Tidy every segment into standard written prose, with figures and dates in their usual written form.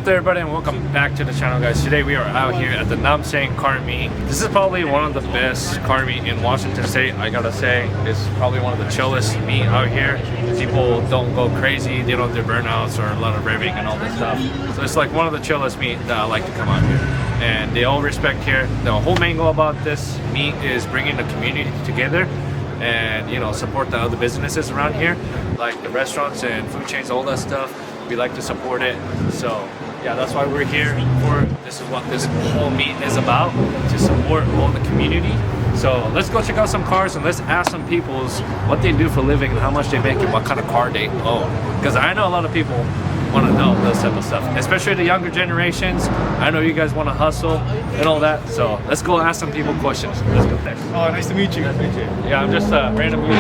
up there, everybody, and welcome back to the channel, guys. Today we are out here at the Namsang car meet. This is probably one of the best car meet in Washington State. I gotta say, it's probably one of the chillest meet out here. People don't go crazy, they don't do burnouts or a lot of revving and all this stuff. So it's like one of the chillest meet that I like to come out here. And they all respect here. The whole main goal about this meet is bringing the community together and, you know, support the other businesses around here, like the restaurants and food chains, all that stuff. We like to support it. So yeah, that's why we're here for. This is what this whole meet is about, to support all the community. So let's go check out some cars and let's ask some people what they do for a living and how much they make and what kind of car they own. Because I know a lot of people want to know this type of stuff, especially the younger generations. I know you guys want to hustle and all that. So let's go ask some people questions. Let's go next. Oh, nice to meet you. Nice to meet you. Yeah, I'm just a random user.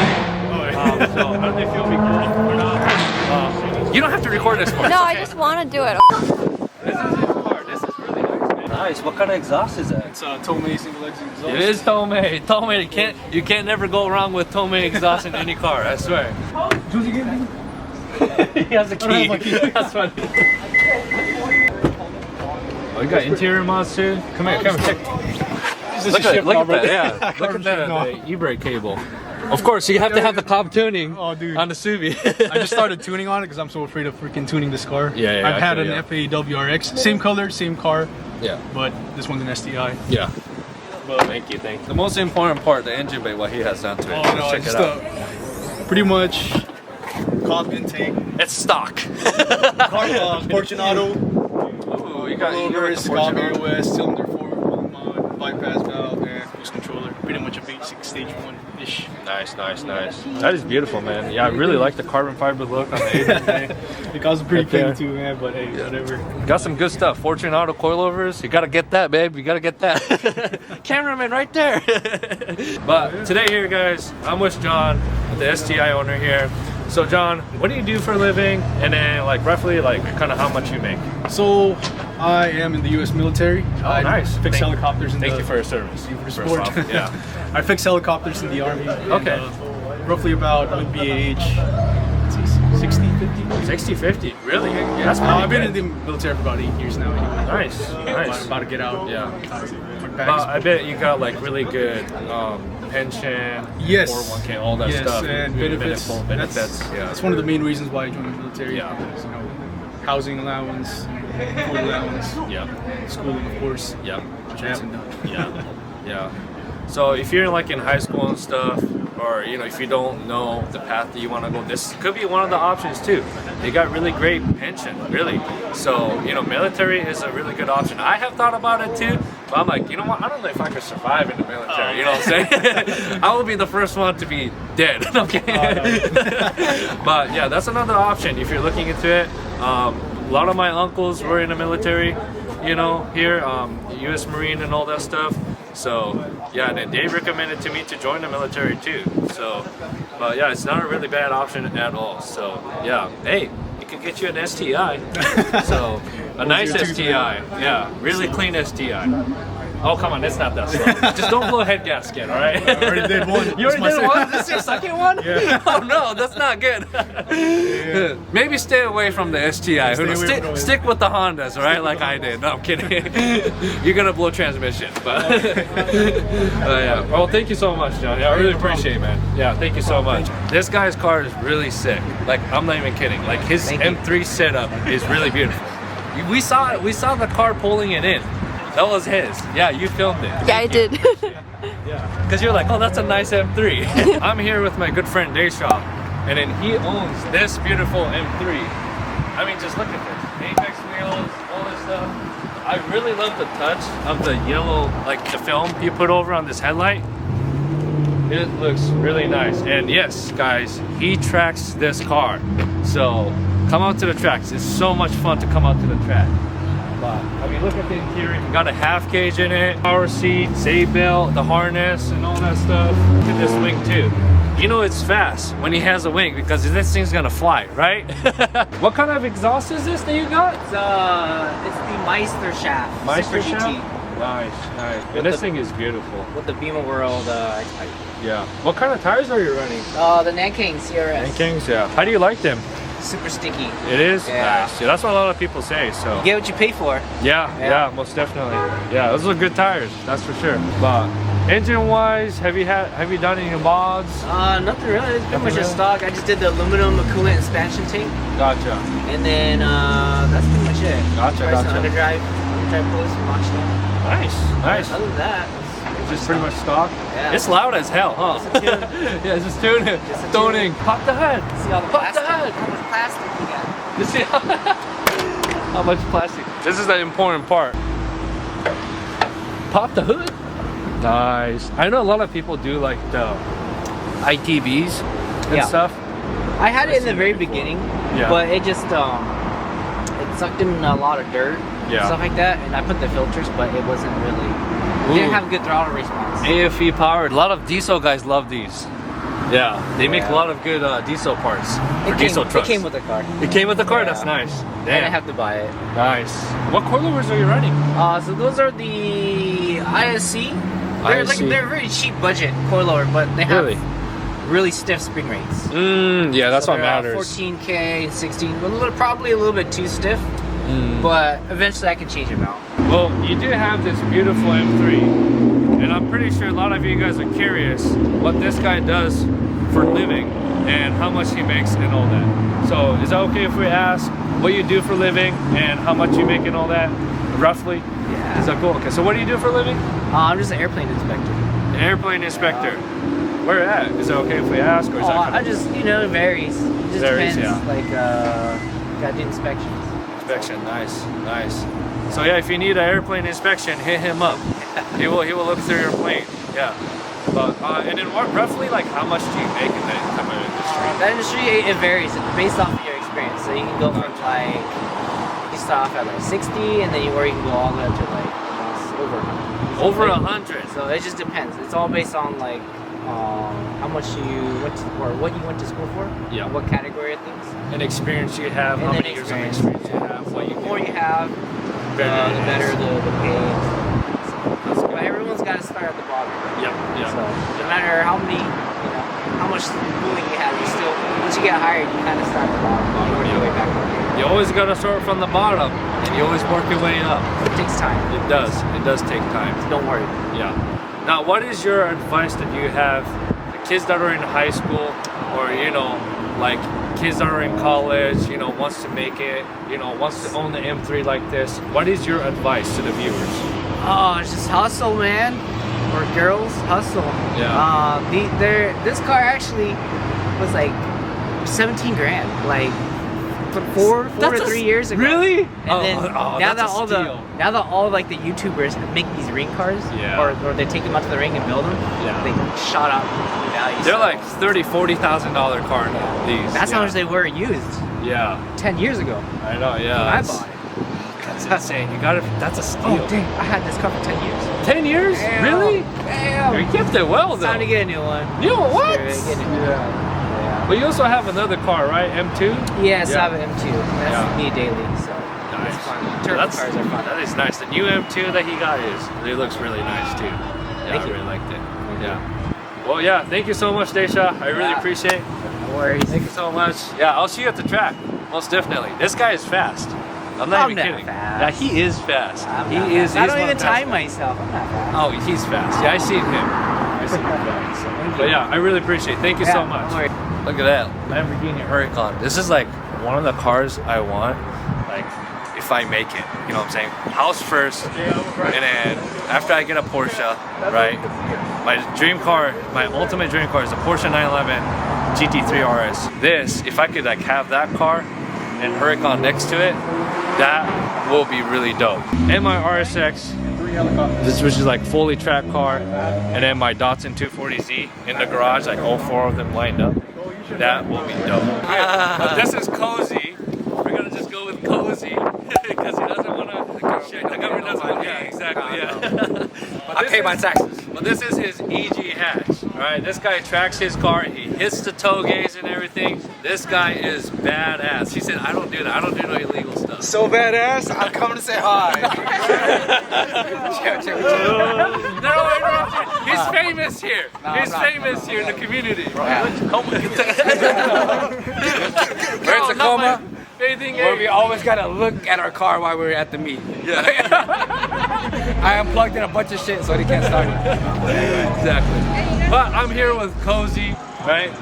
So how do they feel being cool or not? You don't have to record this part. No, okay. I just want to do it. This is his car. This is really nice, man. Nice. What kind of exhaust is that? It's a Tomei single exit exhaust. It is Tomei. Tomei. You can't never go wrong with Tomei exhaust in any car. I swear. He has a key. That's funny. Oh, you got interior mods too? Come here, check. Look at that, yeah. Look at that, the e-brake cable. Of course, you have to have the cob tuning on the Subi. I just started tuning on it because I'm so afraid of freaking tuning this car. Yeah, I've had an FAW RX, same color, same car. Yeah. But this one's an STI. Yeah. Well, thank you. The most important part, the engine bay, what he has done to it. Oh no, check it out. Pretty much cob intake. It's stock. Fortunato. Ooh, you got cob AOS, cylinder 4, full mod, bypass valve, and cruise controller. Pretty much a basic stage 1-ish. Nice. That is beautiful, man. Yeah, I really like the carbon fiber look on the engine bay. It costs pretty penny too, man, but hey, whatever. Got some good stuff. Fortunato coilovers. You gotta get that, babe. You gotta get that. Cameraman right there. But today here, guys, I'm with John, the STI owner here. So John, what do you do for a living? And then like roughly like kind of how much you make? So I am in the U.S. military. Oh, nice. Fix helicopters. Thank you for your service. Thank you for your support. Yeah. I fix helicopters in the Army. Okay. And, roughly about, I would be age 60, 50. 60, 50. Really? Yeah. That's pretty I've been good. in the military for about 8 years now. Anyway. Nice. I'm about to get out. Yeah. I bet you got like really good pension, yes, 401k, all that yes, stuff. And benefits. That's one of the main reasons why I joined the military. Yeah. Because, you know, housing allowance, food allowance, yeah, schooling, of course. Yeah. Yeah. So if you're like in high school and stuff, or you know, if you don't know the path that you want to go, this could be one of the options too. They got really great pension, really. So you know, military is a really good option. I have thought about it too, but I'm like, you know what? I don't know if I could survive in the military. You know what I'm saying? I will be the first one to be dead. Okay. But yeah, that's another option if you're looking into it. A lot of my uncles were in the military, you know, here, U.S. Marine and all that stuff. So yeah, and then they recommended to me to join the military too. So, but yeah, it's not a really bad option at all. So yeah, hey, it could get you an STI. So a nice STI, yeah, really clean STI. Oh come on, it's not that slow. Just don't blow a head gasket, all right? I already did one. You already did one? This is your second one? Yeah. Oh no, that's not good. Yeah. Maybe stay away from the STI. Stick with the Hondas, all right? Like I did. No, I'm kidding. You're gonna blow transmission, but yeah. Well, thank you so much, John. Yeah, I really appreciate it, man. Yeah, thank you so much. This guy's car is really sick. Like I'm not even kidding. Like his M3 setup is really beautiful. We saw the car pulling it in. That was his. Yeah, you filmed it. Yeah, I did. Yeah, because you're like, oh, that's a nice M3. I'm here with my good friend Dayshaw, and then he owns this beautiful M3. I mean, just look at this. Apex wheels, all this stuff. I really love the touch of the yellow, like the film you put over on this headlight. It looks really nice. And yes, guys, he tracks this car. So come out to the tracks. It's so much fun to come out to the track. I mean, look at the interior. You got a half cage in it, power seat, save belt, the harness, and all that stuff. Look at this wing too. You know it's fast when he has a wing because this thing's gonna fly, right? What kind of exhaust is this that you got? It's the Meister shaft. Meister Super shaft? GT. Nice. And this thing is beautiful. With the Beamer World yeah. What kind of tires are you running? the Nankang CRS. Nankings, yeah. How do you like them? super sticky. It is? Yeah. Nice. Yeah, that's what a lot of people say, so. You get what you pay for. Yeah, most definitely. Yeah, those are good tires, that's for sure. But engine-wise, have you done any mods? Nothing really. It's pretty much Nothing just stock. I just did the aluminum coolant expansion tank. Gotcha. And then that's pretty much it. Gotcha. Underdrive pulleys from Rochester. Nice. Other than that, It's just pretty much stock. Yeah. It's loud as hell, huh? Just a tune. Yeah, it's just tuning. Just a Tuning. Pop the hood. See all the Pop the plastic? hood. How much plastic you got? You see how much plastic? This is the important part. Pop the hood. Nice. I know a lot of people do like the ITBs and Yeah. stuff. I had it in seen the it very before. beginning, Yeah. but it just it sucked in a lot of dirt, Yeah. stuff like that, and I put the filters, but it wasn't really. It didn't have good throttle response. AFE powered. A lot of diesel guys love these. Yeah, they make a Yeah. lot of good diesel parts for diesel trucks. It came with the car. It came with the car. Yeah. That's nice. I Damn. didn't have to buy it. Nice. What coilovers are you running? So those are the ISC. ISC. They're very cheap budget coilover, but they have Really? really stiff spring rates. Yeah, that's So what they're, matters. 14K, 16, probably a little bit too stiff, but eventually I can change them out. Well, you do have this beautiful M3, and I'm pretty sure a lot of you guys are curious what this guy does for a living and how much he makes and all that. So is that okay if we ask what you do for a living and how much you make and all that, roughly? Yeah. Is that cool? Okay, so what do you do for a living? I'm just an airplane inspector. An airplane inspector. Where at? Is it okay if we ask, or is that kind I of just, it varies. It just Varies, depends. yeah. Like, gotta do inspections. inspection? Nice. So yeah, if you need an airplane inspection, hit him up. He will look through your plane. Yeah. But and then roughly like how much do you make in that type of industry? That industry, it varies. It's based off of your experience. So you can go from like, you start off at like 60, and then you can go all the way up to like over 100. Over 100. So it just depends. It's all based on like how much what you went to school for. Yeah. What category of things. And experience you have, And how then many years of experience you have, what you The more you have, the better the pay. But everyone's got to start at the bottom. Yeah. So no matter how many, how much schooling you have, you still, once you get hired, you kind of start at the bottom. You work your way back up. You always gotta start from the bottom, and you always work your way up. It takes time. It does. It does take time. Don't worry. Yeah. Now, what is your advice that you have the kids that are in high school, or like kids that are in college, wants to make it, wants to own the M3 like this? What is your advice to the viewers? Oh, it's just hustle, man. Or girls, hustle. Yeah. This car actually was like 17 grand, like 4 to 3 years ago. Really? And then now that all like the YouTubers make these ring cars, Yeah. or they take them out to the ring and build them, Yeah. they shot up in value. They're So, like $30,000-$40,000 car now. These. that's how much they were used Yeah. 10 years ago I know. Yeah. when I That's- bought it. That's insane. You got it. That's a steal. Oh dang! I had this car for 10 years. 10 years? Damn. Really? Damn! You kept it well It's though. time to get a new one. You what? Screw it, get a new one. Yeah. But you also have another car, right? M2? Yes, Yeah. I have an M2. That's Yeah. me daily, so Nice. it's fun. Turbo That's- cars are fun. That is nice. The new M2 that he got it looks really nice too. Yeah, Thank I you. really liked it. Yeah. Well, yeah. Thank you so much, Desha. I really Yeah. appreciate it. No worries. Thank you so much. Yeah, I'll see you at the track. Most definitely. This guy is fast. I'm not I'm even not kidding. fast. Yeah, he is fast. I'm He not is. fast. I he's don't one even of the fast time guys. myself. I'm not fast. Oh, he's fast. Yeah, I seen him. I seen him fast. So. But yeah, I really appreciate it. Thank you so Yeah, much. don't worry. Look at that Lamborghini Huracan. This is like one of the cars I want, like if I make it. You know what I'm saying? House first, and then after I get a Porsche, right? My dream car, my ultimate dream car is a Porsche 911 GT3 RS. This, if I could like have that car and Huracan next to it, that will be really dope. And my RSX, this which is like fully tracked car, and then my Datsun 240Z in the garage, like all 4 of them lined up. That will be dope. But this is cozy. We're gonna just go with cozy because he doesn't want to shit. The government doesn't want. Yeah, exactly. Yeah. I pay my taxes. But this is his EG hatch. All right, this guy tracks his car. He hits the tow gates and everything. This guy is badass. He said, "I don't do that. I don't do no illegal stuff." So badass, I'm coming to say hi. No, he's famous here. He's famous here in the community. We're in Tacoma, Anything where we always gotta look at our car while we're at the meet. I unplugged in a bunch of shit so they can't start it. Exactly. But I'm here with Cozy, right?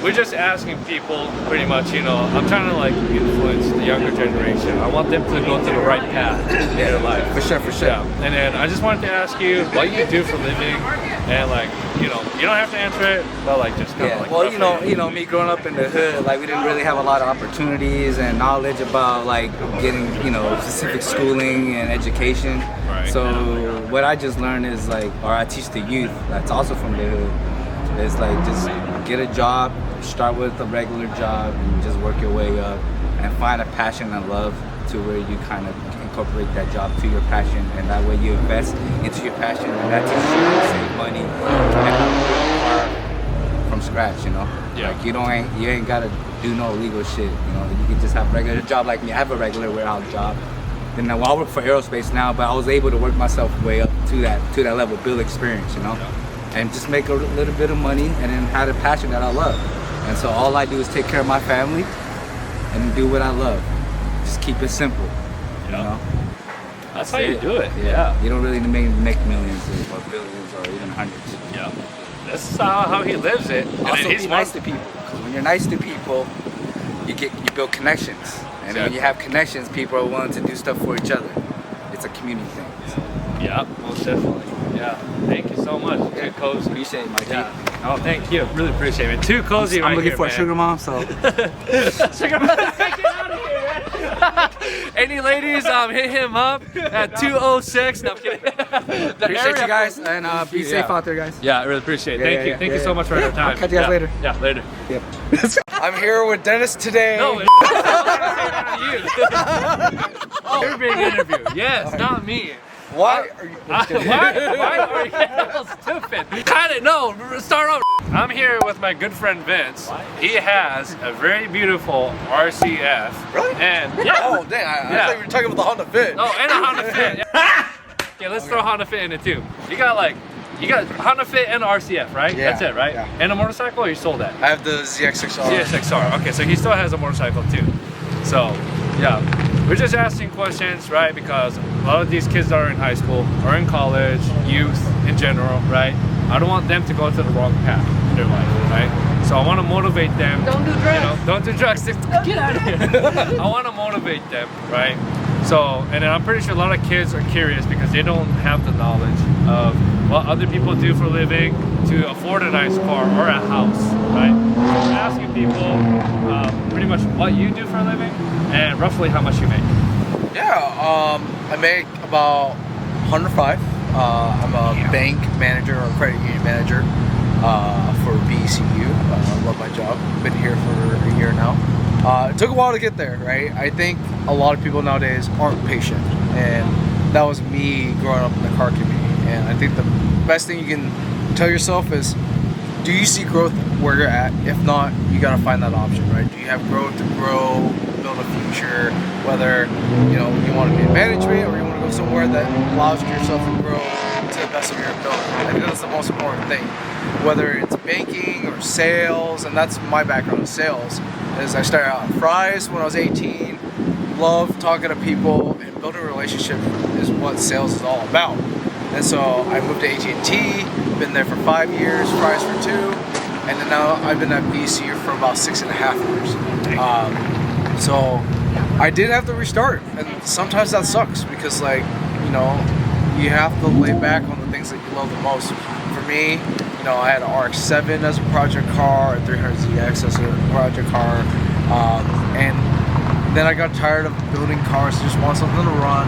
We're just asking people pretty much, you know, I'm trying to like influence the younger generation. I want them to go to the right path in their life. For sure, for sure. Yeah. And then I just wanted to ask you what you do for a living, and like, you know, you don't have to answer it, but like just kind of like. Well, you know, me growing up in the hood, like we didn't really have a lot of opportunities and knowledge about like getting, you know, specific schooling and education. Right. So what I just learned is like, or I teach the youth that's also from the hood. It's like just get a job, start with a regular job, and just work your way up, and find a passion and love to where you kind of incorporate that job to your passion, and that way you invest into your passion, and that teaches you to save money and have a real car from scratch. You know, Yeah. like you ain't gotta do no illegal shit. You know, you can just have a regular job like me. I have a regular warehouse job. Then I work for aerospace now, but I was able to work myself way up to that level, build experience. You know. Yeah. And just make a little bit of money and then have a passion that I love. And so all I do is take care of my family and do what I love. Just keep it simple, you know? That's how you do it. Yeah. You don't really make millions or billions or even hundreds. Yeah. This is how he lives it. And Also, he's be nice to people. Because when you're nice to people, you build connections. And when you have connections, people are willing to do stuff for each other. It's a community thing. Yeah, most definitely. Yeah. Thank you so much. Too cozy. Appreciate it, Mikey. Yeah. Oh, thank you. Really appreciate it. Too cozy I'm right looking here, for man. a sugar mom, so. Sugar mom, get out of here, man. Any ladies, hit him up at 206. No, I'm kidding. Appreciate you guys, and be safe out there, guys. Yeah, I really appreciate it. Thank you. Thank you so much for your time. I'll catch you guys later. Yeah, later. Yep. I'm here with Dennis today. No, you. Oh, you're being interviewed. Yes, not me. Why are you? Why are you so stupid? Kind of, no, start over. I'm here with my good friend Vince. He has a very beautiful RCF. Really? And yeah. Oh, dang. I thought you were talking about the Honda Fit. Oh, and a Honda Fit. Yeah, let's throw Honda Fit in it too. You got Honda Fit and RCF, right? Yeah, That's it, right? yeah. And a motorcycle, or you sold that? I have the ZX6R. ZX6R. Okay, so he still has a motorcycle too. So, yeah, we're just asking questions, right? Because a lot of these kids that are in high school or in college, youth in general, right? I don't want them to go to the wrong path in their life, right? So I want to motivate them. Don't do drugs. You know, don't do drugs. Get out of here. I want to motivate them, right? So, and then I'm pretty sure a lot of kids are curious because they don't have the knowledge of what other people do for a living to afford a nice car or a house, right? So I'm asking people pretty much what you do for a living and roughly how much you make. Yeah, I make about 105. I'm a bank manager or credit union manager for BCU. I love my job. Been here for a year now. It took a while to get there, right? I think a lot of people nowadays aren't patient, and that was me growing up in the car community. And I think the best thing you can tell yourself is, do you see growth where you're at? If not, you gotta find that option, right? Do you have growth to grow, build a future, whether you want to be in management or you want to go somewhere that allows yourself to grow to the best of your ability. I think that's the most important thing. Whether it's banking or sales, and that's my background in sales, is I started out at Fry's when I was 18, love talking to people, and building a relationship is what sales is all about. And so I moved to AT&T, been there for 5 years, Fry's for 2, and then now I've been at BCU for about 6.5 years. So I did have to restart, and sometimes that sucks because you have to lay back on the things that you love the most. For me, I had an RX-7 as a project car, a 300ZX as a project car, and then I got tired of building cars, just want something to run.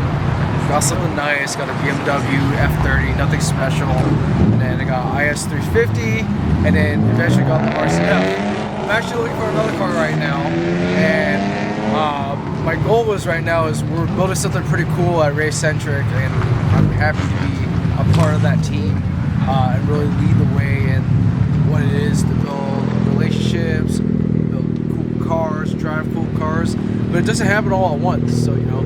Got something nice, got a BMW F30, nothing special, and then I got IS350, and then eventually got the RCF. I'm actually looking for another car right now, and my goal is right now is we're building something pretty cool at Race Centric, and I'm happy to be a part of that team and really lead the way in what it is to build relationships, build cool cars, drive cool cars. But it doesn't happen all at once. So, you know,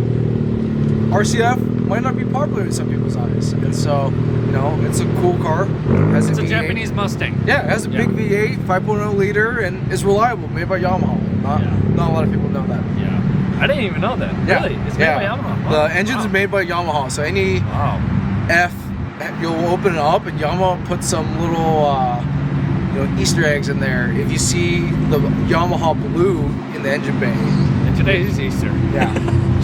RCF might not be popular in some people's eyes, and so, you know, it's a cool car. It's a Japanese Mustang. Yeah, it has a big V8, 5.0 liter, and is reliable, made by Yamaha. Not a lot of people know that. Yeah, I didn't even know that. Yeah. Really, it's made by Yamaha. Wow. The engine's made by Yamaha, so any F, you'll open it up, and Yamaha puts some little you know, Easter eggs in there. If you see the Yamaha blue in the engine bay. And today is Easter. Yeah.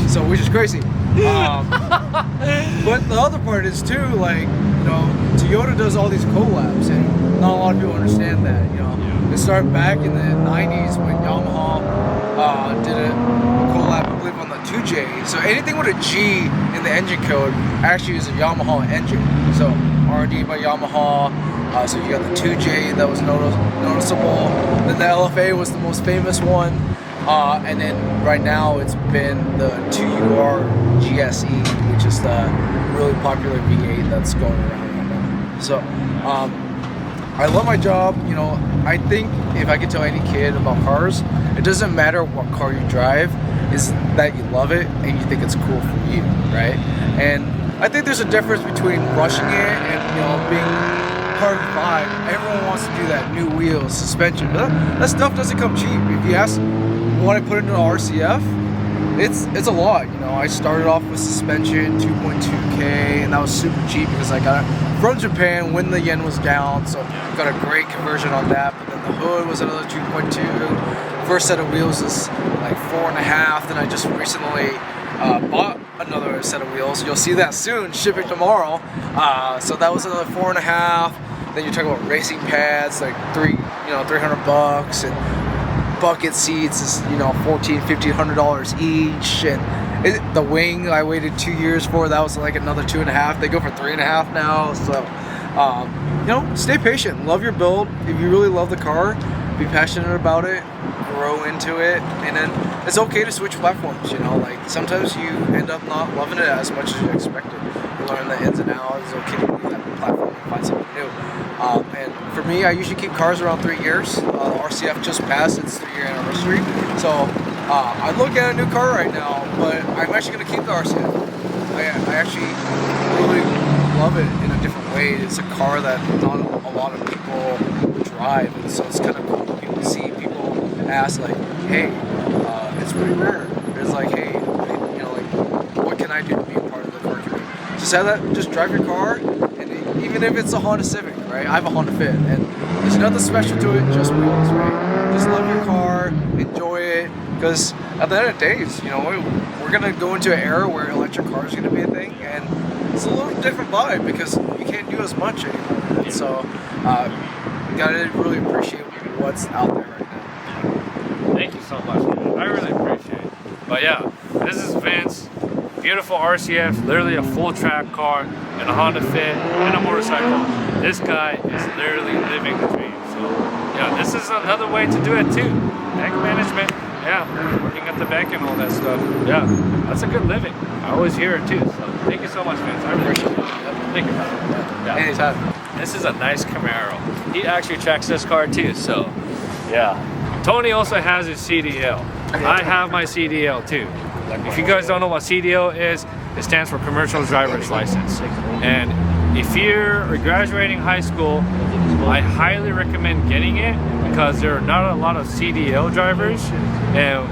So, which is crazy. But the other part is too, like, you know, Toyota does all these collabs, and not a lot of people understand that. You know, it started back in the '90s when Yamaha did a collab, I believe, on the 2J. So anything with a G in the engine code actually is a Yamaha engine. So R&D by Yamaha. So you got the 2J that was noticeable. Then the LFA was the most famous one. And then right now it's been the 2UR GSE, which is the really popular V8 that's going around right now. So I love my job. You know, I think if I could tell any kid about cars, it doesn't matter what car you drive, is that you love it and you think it's cool for you, right? And I think there's a difference between rushing it and, you know, being part of the vibe. Everyone wants to do that, new wheels, suspension, but that stuff doesn't come cheap. If you ask what I put into an RCF, it's a lot. You know, I started off with suspension 2.2K, and that was super cheap because I got it from Japan when the yen was down, so got a great conversion on that. But then the hood was another 2.2. First set of wheels is like 4.5. Then I just recently bought another set of wheels. You'll see that soon, shipping tomorrow. So that was another 4.5. Then you're talking about racing pads, like $300, and bucket seats is, you know, $1,500 each, and the wing I waited 2 years for, that was like another 2.5. They go for 3.5 now. So you know, stay patient, love your build. If you really love the car, be passionate about it, grow into it, and then it's okay to switch platforms. You know, like sometimes you end up not loving it as much as you expected. You learn the ins and outs. It's okay to leave that platform and find something new. And for me, I usually keep cars around 3 years. RCF just passed its 3-year anniversary, so I look at a new car right now, but I'm actually going to keep the RCF. I actually really love it in a different way. It's a car that not a lot of people drive, and so it's kind of cool to see people ask, like, hey, it's pretty rare. It's like, hey, you know, like, what can I do to be a part of the car community? Just have that, just drive your car, and even if it's a Honda Civic, right? I have a Honda Fit, and there's nothing special to it, just wheels, right? Just love your car, enjoy it, because at the end of the days, you know, we're gonna go into an era where electric cars are gonna be a thing, and it's a little different vibe because you can't do as much anymore. And so, you gotta really appreciate what's out there right now. Thank you so much, man. I really appreciate it. But yeah, this is Vince. Beautiful RCF, literally a full track car, and a Honda Fit, and a motorcycle. This guy is literally living the dream. So yeah, this is another way to do it too. Bank management, yeah, working at the bank and all that stuff. Yeah, that's a good living. I always hear it too. So thank you so much, Vince. I really appreciate it. Thank you. Yeah. Anytime. This is a nice Camaro. He actually tracks this car too. So yeah. Tony also has his CDL. I have my CDL too. If you guys don't know what CDL is, it stands for Commercial Driver's License. And if you're graduating high school, I highly recommend getting it because there are not a lot of CDL drivers. And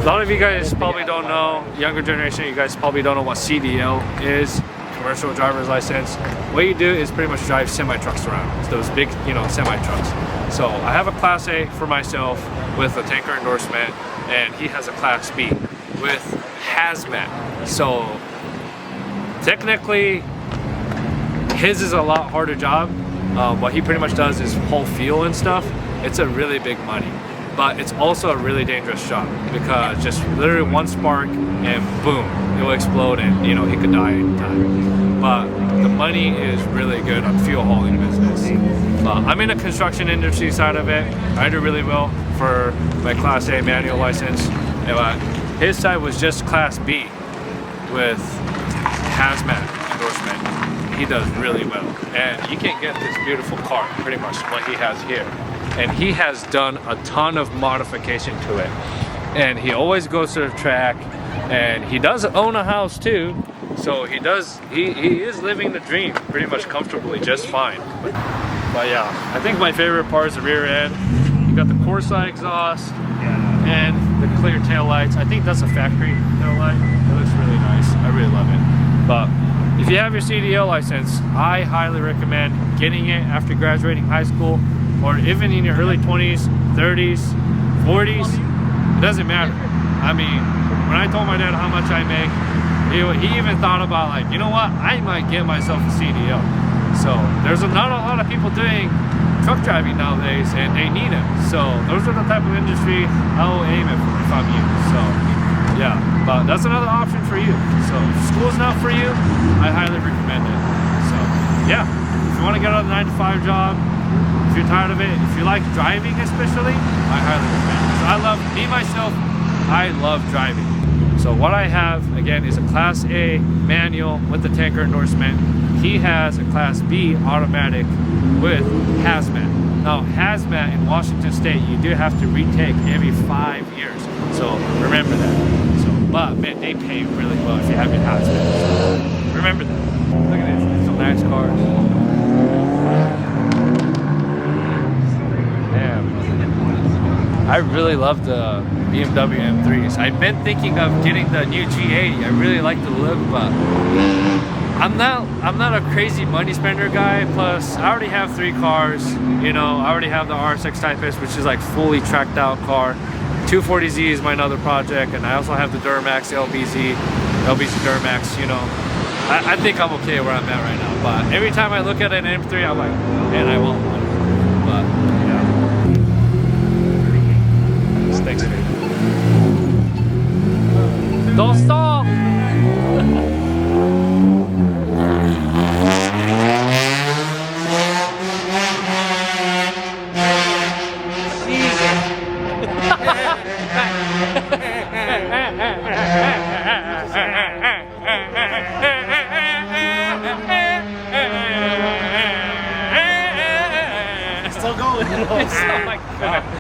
a lot of you guys probably don't know, younger generation, you guys probably don't know what CDL is, Commercial Driver's License. What you do is pretty much drive semi-trucks around. It's those big, you know, semi-trucks. So I have a Class A for myself with a tanker endorsement, and he has a Class B with hazmat. So technically his is a lot harder job. What he pretty much does is haul fuel and stuff. It's a really big money, but it's also a really dangerous job because just literally one spark and boom, it will explode, and you know, he could die anytime. But the money is really good on fuel hauling business. I'm in the construction industry side of it. I do really well for my Class A manual license. His side was just Class B with hazmat endorsement. He does really well, and you can get this beautiful car, pretty much what he has here. And he has done a ton of modification to it. And he always goes to the track, and he does own a house too. So he is living the dream pretty much comfortably, just fine. But yeah, I think my favorite part is the rear end. You got the Corsa exhaust and the clear tail lights. I think that's a factory tail light. It looks really nice. I really love it. But if you have your CDL license, I highly recommend getting it after graduating high school, or even in your early 20s, 30s, 40s. It doesn't matter. I mean, when I told my dad how much I make, he even thought about, like, you know what, I might get myself a CDL. So there's not a lot of people doing truck driving nowadays, and they need it. So those are the type of industry I will aim it for if I'm you. So yeah, but that's another option for you. So if school's not for you, I highly recommend it. So yeah, if you want to get out of a 9-to-5 job, if you're tired of it, if you like driving especially, I highly recommend it. Because I love driving. So what I have, again, is a Class A manual with the tanker endorsement. He has a Class B automatic with hazmat. Now, hazmat in Washington State, you do have to retake every 5 years. So remember that. So, but man, they pay really well if you have your hazmat. So remember that. Look at this. It's some nice cars. Damn. I really love the BMW M3s. I've been thinking of getting the new G80. I really like the look, but I'm not a crazy money spender guy. Plus, I already have 3 cars. You know, I already have the RSX Type S, which is like fully tracked out car. 240Z is my other project, and I also have the Duramax LBZ Duramax. You know, I think I'm okay where I'm at right now. But every time I look at an M3, I'm like, man, I want one. But yeah. Thanks, dude. Don't stop! Still going. Oh my God.